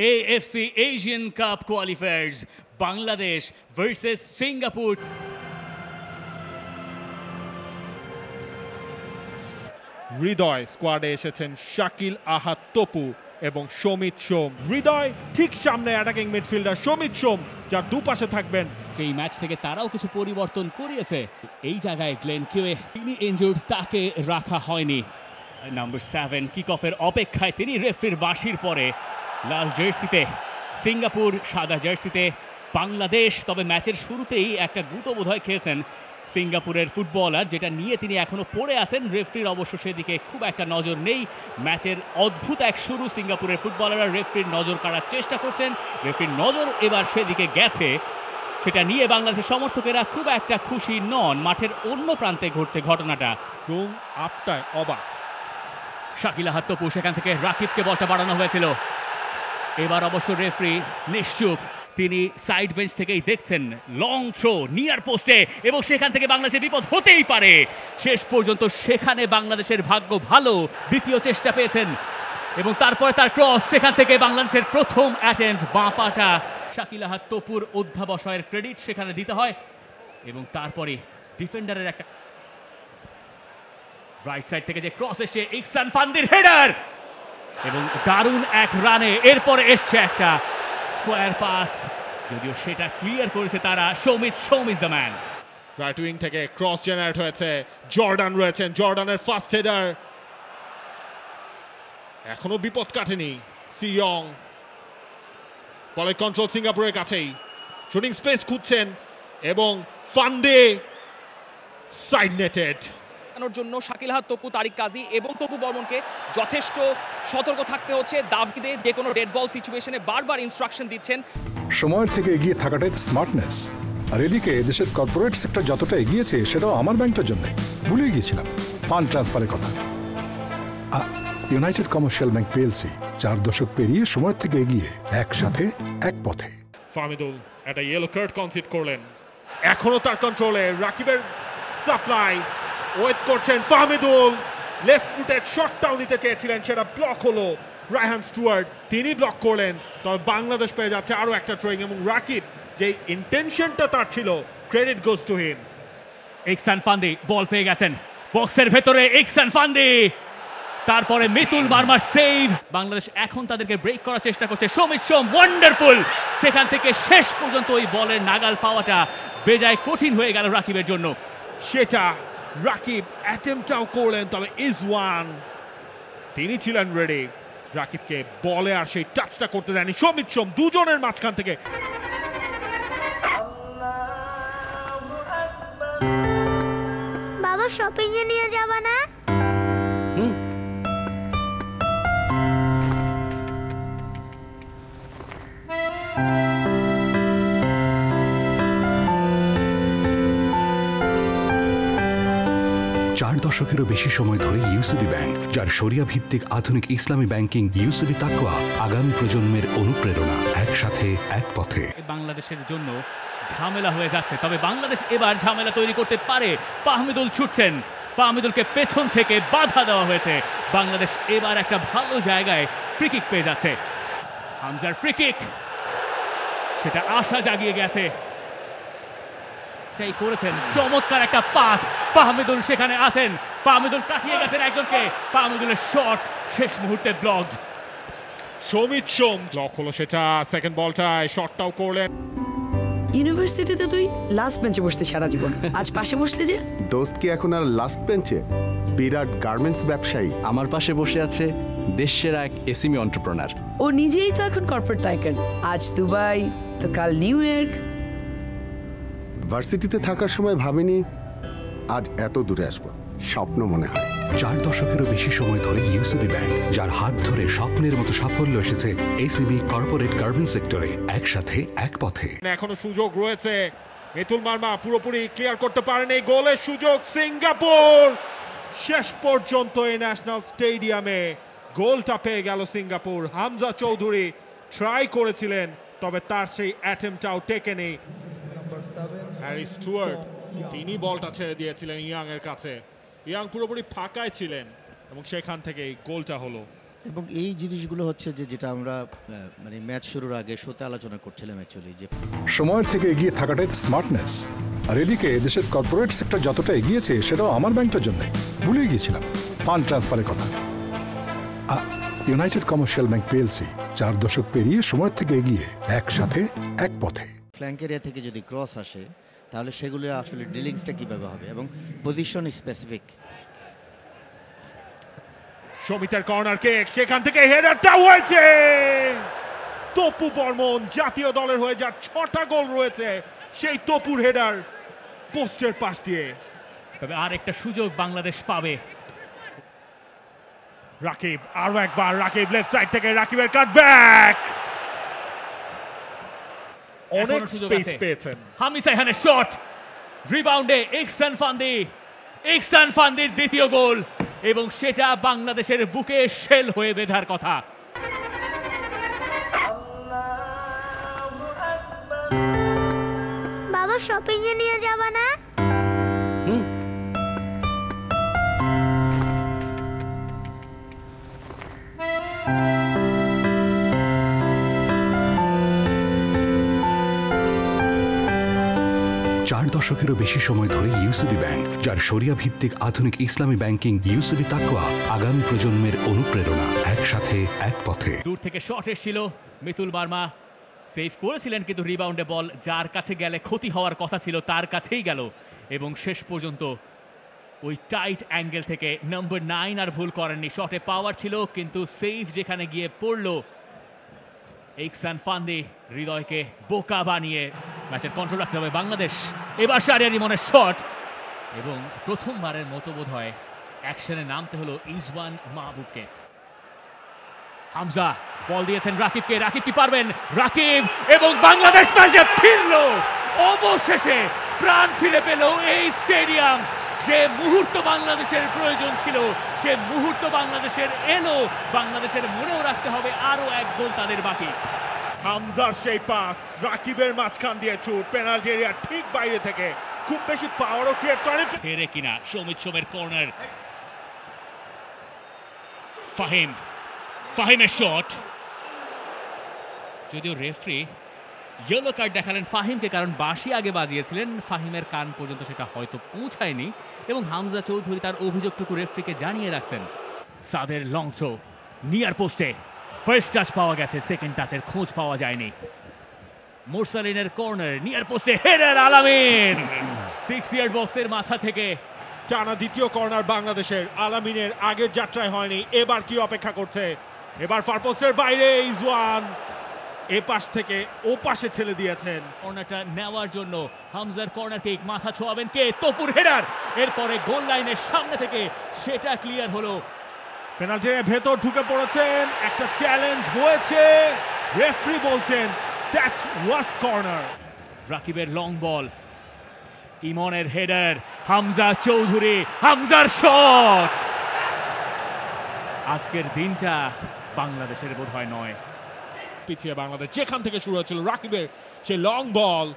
AFC Asian Cup qualifiers, Bangladesh versus Singapore. হৃদয় স্কোয়াডে এসেছেন শাকিল আহাদ তপু এবং সমিত সোম। হৃদয় ঠিক সামনে অ্যাটাকিং মিডফিল্ডার সমিত সোম, যার দুপাশে থাকবেন। এই ম্যাচ থেকে তারাও কিছু পরিবর্তন করিয়েছে। এই জায়গায় গ্লেন কিউয়ে, তিনি ইনজুর্ড, তাকে রাখা হয়নি। নাম্বার 7 কিক অফের অপেক্ষায় তিনি। রেফারির বাঁশির পরে লাল জার্সিতে সিঙ্গাপুর, সাদা জার্সিতে বাংলাদেশ। তবে ম্যাচের শুরুতেই একটা গুঁতো বোধহয় খেয়েছেন সিঙ্গাপুরের ফুটবলার, যেটা নিয়ে তিনি এখনো পড়ে আছেন। রেফারির অবশ্য সেদিকে খুব একটা নজর নেই। ম্যাচের অদ্ভুত এক শুরু, সিঙ্গাপুরের ফুটবলাররা রেফারির নজর কাড়ার চেষ্টা করছেন। রেফারির নজর এবার সেদিকে গেছে, সেটা নিয়ে বাংলাদেশের সমর্থকেরা খুব একটা খুশি নন। মাঠের অন্য প্রান্তে ঘটছে ঘটনাটা। রুম আপটায় অবাক। শাকিল আহাদ তপু, সেখান থেকে রাকিবকে বলটা বাড়ানো হয়েছিল। এবার অবশ্য রেফারি নিশ্চুপ, তিনি সাইড বেঞ্চ থেকেই দেখছেন। লং থ্রো নিয়ার পোস্টে, এবং সেখান থেকে বাংলাদেশের বিপদ হতেই পারে। শেষ পর্যন্ত সেখানে বাংলাদেশের ভাগ্য ভালো, দ্বিতীয় চেষ্টা পেয়েছেন এবং তারপরে তার ক্রস, সেখান থেকে বাংলাদেশের প্রথম অ্যাটেম্প্ট। বাঁ পাটা শাকিল আহাদ তপুর অধ্যাবসায়ের ক্রেডিট সেখানে দিতে হয়। এবং তারপরে ডিফেন্ডারের একটা রাইট সাইড থেকে যে ক্রস এসছে, ইকসান ফান্দির হেডার এবং দারুণ এক রানে এরপরে এসছে একটা স্কোয়ার পাস, যদিও সেটা ক্লিয়ার করেছে তারা। Samit Shome is the man. Right wing থেকে ক্রস জেনারেট হয়েছে, জর্ডান রয়েছেন, জর্ডানের ফার্স্ট হেডার। এখনো বিপদ কাটেনি সিয়ং। বলের কন্ট্রোল সিঙ্গাপুরের কাছেই, শুটিং স্পেস খুঁজছেন এবং ফান্ডে সাইড নেটেড। জন্য শাকিল আহাদ তপু, তারিক কাজী এবং তপু বর্মনকে যথেষ্ট সতর্ক থাকতে হচ্ছে। দাভিদে যে কোনো ডেড বল সিচুয়েশনে বারবার ইনস্ট্রাকশন দিচ্ছেন। সময়ের থেকে এগিয়ে থাকাটাই স্মার্টনেস। আর এদিকে দেশের কর্পোরেট সেক্টর যতটা এগিয়েছে সেটাও আমার ব্যাংকটার জন্য। ভুলে গিয়েছিলাম ফান্ড ট্রান্সফারের কথা। ইউনাইটেড কমার্শিয়াল ব্যাংক পিএলসি 4 দশক পেরিয়ে সময়ের থেকে এগিয়ে, একসাথে এক পথে। ফাহমিদুল একটা ইয়েলো কার্ড কনসিড করলেন, এখনো তার কন্ট্রোলে। রাকিবের সাপ্লাই ওয়েট করছেন ফাহমিদুল। লেফট ফুটের শটটাও নিতে চেয়েছিলেন, সেটা ব্লক হলো। রায়হান স্টুয়ার্ট তিনি ব্লক করলেন, তবে বাংলাদেশ পেয়ে যাচ্ছে আরো একটা থ্রোয়িং। এবং রাকিব যে ইন্টেনশনটা তার ছিল, credit goes to him. Ikhsan Fandi বল পেয়ে গেছেন বক্সের ভেতরে। ইকসান ফান্দি, তারপরে মিতুল মার্মার সেভ। বাংলাদেশ এখন তাদেরকে ব্রেক করার চেষ্টা করছে। সমিত সোম ওয়ান্ডারফুল, সেখান থেকে শেষ পর্যন্ত ওই বলের নাগাল পাওয়াটা বেজায় কঠিন হয়ে গেল রাকিবের জন্য। সেটা রাকিব অ্যাটেম্পটাও করলেন, তবে ইজওয়ান তিনি ছিলেন রেডি। রাকিবকে বলে আর সেই টাচটা করতে দেয়নি সমিত সোম। দুজনের মাঝখান থেকে বাবা শপিং এ নিয়ে যাবা না? চার দশকেরও বেশি সময় ধরে ইউসিবি ব্যাংক, যার শরিয়া ভিত্তিক আধুনিক ইসলামী ব্যাংকিং ইউসিবি তাকওয়া, আগামী প্রজন্মের অনুপ্রেরণা, একসাথে এক পথে। বাংলাদেশের জন্য ঝামেলা হয়ে যাচ্ছে, তবে বাংলাদেশ এবার ঝামেলা তৈরি করতে পারে। ফাহমিদুল ছুটছেন, ফাহমিদুলকে পেছন থেকে বাধা দেওয়া হয়েছে। বাংলাদেশ এবার একটা ভালো জায়গায় ফ্রিকিক পেয়ে যাচ্ছে। হামজার ফ্রিকিক, সেটা আশা জাগিয়ে গেছে। করেছেন চমৎকার একটা পাস, ফাহমিদুল সেখানে আছেন। ফাহমিদুল কাটিয়ে গেছেন একজনকে, ফাহমিদুলের শট শেষ মুহূর্তে ব্লকড। সমিত সোম ব্লক হলো, সেটা সেকেন্ড বলটায় শটটাও করলেন। ইউনিভার্সিটিতে তুই লাস্ট বেঞ্চে বসতে সারা জীবন, আজ পাশে বসলে যে? দোস্ত কি এখন আর লাস্ট বেঞ্চে? বিরাট গার্মেন্টস ব্যবসায়ী আমার পাশে বসে আছে, দেশের এক এসএমই এন্টারপ্রেনার। ও নিজেই তো এখন কর্পোরেট টাইকান, আজ দুবাই তো কাল নিউ ইয়র্ক। ভার্সিটিতে থাকার সময় ভাবিনি আজ এত দূরে আসবো, স্বপ্ন মনে হয়। 4 দশকেরও বেশি সময় ধরে ইউসিবি ব্যাংক, যার হাত ধরে স্বপ্নের মতো সাফল্য এসেছে এসএমই কর্পোরেট গার্মেন্টস সেক্টরে, একসাথে এক পথে। এখনো সুযোগ রয়েছে, মিতুল মার্মা পুরোপুরি ক্লিয়ার করতে পারেনি। গোলের সুযোগ সিঙ্গাপুর, শেষ পর্যন্ত এই ন্যাশনাল স্টেডিয়ামে গোলটা পেয়ে গেল সিঙ্গাপুর। হামজা চৌধুরী ট্রাই করেছিলেন, তবে তার সেই অ্যাটেম্পটাও টেকেনি। হ্যারি স্টুয়ার্ট তিনি বলটা ছেড়ে দিয়েছিলেন ইয়াং এর কাছে। ইয়াং পুরোপুরি ফাঁকায় ছিলেন এবং সেখান থেকেই গোলটা হলো। এবং এই জিনিসগুলো হচ্ছে যেটা আমরা মানে ম্যাচ শুরুর আগে শোতে আলোচনা করছিলাম অ্যাকচুয়ালি, যে সময়ের থেকে এগিয়ে থাকাটাই তো স্মার্টনেস। আর এদিকে দেশের কর্পোরেট সেক্টর যতটা এগিয়েছে সেটাও আমার ব্যাংকটার জন্য। ভুলে গিয়েছিলাম ফান্ড ট্রান্সফারের কথা। ইউনাইটেড কমার্শিয়াল ব্যাংক পিএলসি 4 দশক পেরিয়ে সময়ের থেকে এগিয়ে, একসাথে এক পথে। ফ্ল্যাঙ্ক এরিয়া থেকে যদি ক্রস আসে তাহলে সেগুলো আসলে ডিলিংসটা কিভাবে হবে এবং পজিশন স্পেসিফিক। সমিতের কর্নার কিক, সেখান থেকে হেডারটা হয়েছে। তপু বর্মন জাতীয় দলের হয়ে যার 6টা গোল রয়েছে, সেই তপুর হেডার পোস্টের পাশ দিয়ে। তবে আর একটা সুযোগ বাংলাদেশ পাবে। রাকিব, আরো একবার রাকিব, লেফট সাইড থেকে রাকিবের কাটব্যাক, অনেক স্পেস পেয়েছেন। হামিদ সাইহানের শট, রিবাউন্ডে ইহসান ফান্দির দ্বিতীয় গোল, এবং সেটা বাংলাদেশের বুকে শেল হয়ে বেঁধার কথা। বাবা শপিং এ নিয়ে যাবা না? 4 দশকেরও বেশি সময় ধরে ইউসিবি ব্যাংক, যার শরিয়া ভিত্তিক আধুনিক ইসলামী ব্যাংকিং ইউসিবি তাকওয়া আগামী প্রজন্মের অনুপ্রেরণা, একসাথে এক পথে। দূর থেকে শট এসেছিল, মিতুল মার্মা সেভ করেছিলেন, কিন্তু রিবাউন্ডে বল যার কাছে গেলে ক্ষতি হওয়ার কথা ছিল তার কাছেই গেল, এবং শেষ পর্যন্ত ওই টাইট অ্যাঙ্গেল থেকে নম্বর 9 আর ভুল করেননি। শটে পাওয়ার ছিল, কিন্তু সেভ যেখানে গিয়ে পড়লো, ইহসান ফান্দি হৃদয়কে বোকা বানিয়ে ম্যাচের কন্ট্রোল রাখতে হবে বাংলাদেশ। এবার শাহরিয়ার ইমনের শট, এবং প্রথমবারের মতো বোধ হয় অ্যাকশনে নামতে হলো ইজওয়ান মাহবুবকে। হামজা বল দিয়েছেন রাকিবকে, রাকিব কি পারবেন? রাকিব, এবং বাংলাদেশ ম্যাচে ফিরলো। অবশেষে প্রাণ ফিরে পেল এই স্টেডিয়াম। যে মুহূর্ত বাংলাদেশের প্রয়োজন ছিল সে মুহূর্ত বাংলাদেশের এলো। বাংলাদেশের মনেও রাখতে হবে আরো এক গোল তাদের বাকি। হামজার সেই পাস, রাকিবের মাঝখান দিয়ে ছুট, পেনাল্টি এরিয়া ঠিক বাইরে থেকে, খুব বেশি পাওয়ারও ক্রিয়েট করে ফেরে কিনা সৌমিত সোমের কর্নার, ফাহিমের শট, যদিও রেফারি ইয়েলো কার্ড দেখালেন ফাহিমকে, কারণ বাঁশি আগে বাজিয়েছিলেন, ফাহিমের কান পর্যন্ত সেটা হয়তো পৌঁছায়নি, এবং হামজা চৌধুরী তার অভিযোগটুকু রেফারিকে জানিয়ে রাখছেন। সাদের লং থ্রো নিয়ার পোস্টে, ফার্স্ট টাচ পাওয়া গেছে, সেকেন্ড টাচের খোঁজ পাওয়া যায়নি। মোরসালিনের কর্নার, নিয়ার পোস্টে হেডার আলামিন, 6 ইয়ার্ড বক্সের মাথা থেকে। টানা দ্বিতীয় কর্নার বাংলাদেশের, আলামিনের আগের যাত্রায় হয়নি, এবার কি অপেক্ষা করছে? এবার ফার পোস্টের বাইরে ইজওয়ান এ পাশ থেকে ও পাশে ঠেলে দিয়েছেন। কর্নারটা নেওয়ার জন্য হামজার কর্নার কিক, মাথা ছোঁয়াবেন কে? তপুর হেডার, এরপরে গোল লাইনের সামনে থেকে সেটা ক্লিয়ার হলো। পেনাল্টির ভেতর ঢুকে পড়েছেন, একটা চ্যালেঞ্জ হয়েছে, রেফারি বলছেন দ্যাট ওয়াজ কর্নার। রাকিবের লং বল, ইমনের হেডার, হামজা চৌধুরী, হামজার শট। আজকের দিনটা বাংলাদেশের বোধহয় নয়। পিছিয়ে বাংলাদেশ, যেখান থেকে শুরু হয়েছিল রাকিবের সেই লং বল,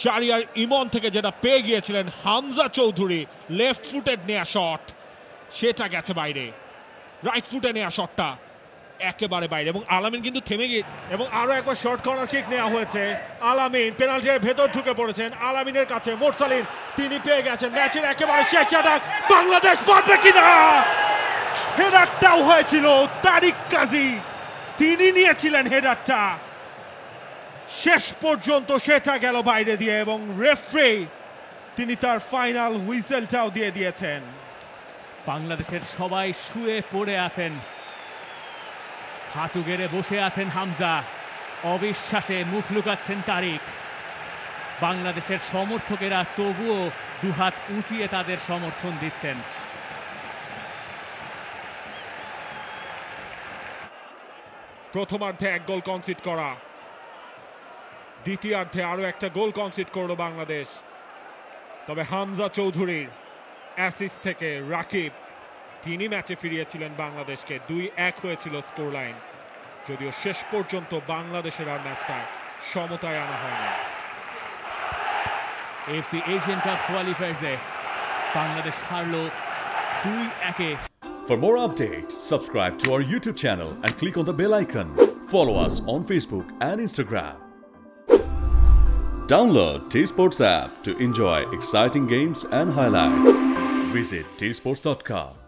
শাহরিয়ার ইমন থেকে যেটা পেয়ে গিয়েছিলেন হামজা চৌধুরী, লেফট ফুটেড নেয়া শট, সেটা গেছে বাইরে। রাইট ফুটে নেয়া শটটা একেবারে বাইরে, এবং আলামিন কিন্তু থেমে গিয়ে, এবং আরো একবার শর্ট কর্নার কিক নেওয়া হয়েছে। আলামিন পেনাল্টির ভেতর ঢুকে পড়েছেন, আলামিনের কাছে মোরসালিন, তিনি পেয়ে গেছেন। ম্যাচের একেবারে শেষ আটাক, বাংলাদেশ পারবে কিনা? হেডারটাও হয়েছিল তারিক কাজী, তিনি নিয়েছিলেন হেডারটা, শেষ পর্যন্ত সেটা গেল বাইরে দিয়ে, এবং রেফারি তিনি তার ফাইনাল হুইসেলটাও দিয়ে দিয়েছেন। বাংলাদেশের সবাই শুয়ে পড়ে আছেন, হাঁটু গেড়ে বসে আছেন হামজা, অবিশ্বাসে মুখ লুকাচ্ছেন তারিক। বাংলাদেশের সমর্থকেরা তবুও দুহাত উঁচিয়ে তাদের সমর্থন দিচ্ছেন। প্রথমার্ধে 1 গোল কনসিড করা, দ্বিতীয়ার্ধে আরো একটা গোল কনসিড করলো বাংলাদেশ। তবে হামজা চৌধুরীর অ্যাসিস্ট থেকে রাকিব, তিনি ম্যাচে ফিরিয়েছিলেন বাংলাদেশকে। 2-1 হয়েছিল স্কোর লাইন, যদিও শেষ পর্যন্ত বাংলাদেশের আর ম্যাচটা সমতায় আনা হয়নি। এফসি এশিয়ান কাপ কোয়ালিফায়ার্সে বাংলাদেশ হারলো 2-1 For more updates, subscribe to our YouTube channel and click on the bell icon. Follow us on Facebook and Instagram. Download T-Sports app to enjoy exciting games and highlights. Visit tsports.com.